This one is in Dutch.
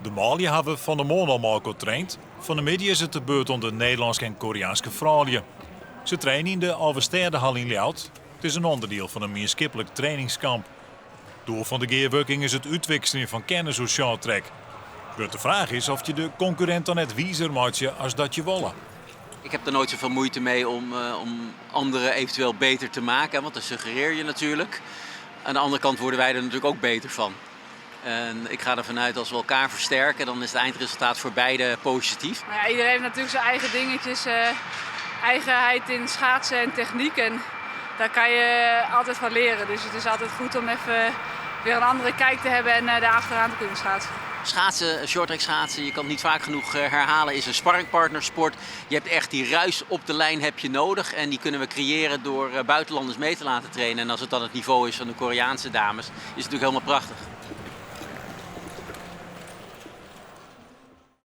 De Malië hebben van de morgen al getraind. Van de middag is het de beurt om de Nederlandse en Koreaanse vrouwen. Ze trainen in de Alversterdenhal in Ljout. Het is een onderdeel van een meerschappelijk trainingskamp. Doel van de gearworking is het uitwisselen van kennis op shorttrack. De vraag is of je de concurrent dan net wiezer maakt als dat je willen. Ik heb er nooit zoveel moeite mee om anderen eventueel beter te maken, want dat suggereer je natuurlijk. Aan de andere kant worden wij er natuurlijk ook beter van. En ik ga ervan uit als we elkaar versterken, dan is het eindresultaat voor beide positief. Ja, iedereen heeft natuurlijk zijn eigen dingetjes, eigenheid in schaatsen en techniek. En daar kan je altijd van leren. Dus het is altijd goed om even weer een andere kijk te hebben en daar achteraan te kunnen schaatsen. Schaatsen, shorttrack schaatsen, je kan het niet vaak genoeg herhalen, is een sparringpartnersport. Je hebt echt die ruis op de lijn heb je nodig en die kunnen we creëren door buitenlanders mee te laten trainen. En als het dan het niveau is van de Koreaanse dames, is het natuurlijk helemaal prachtig.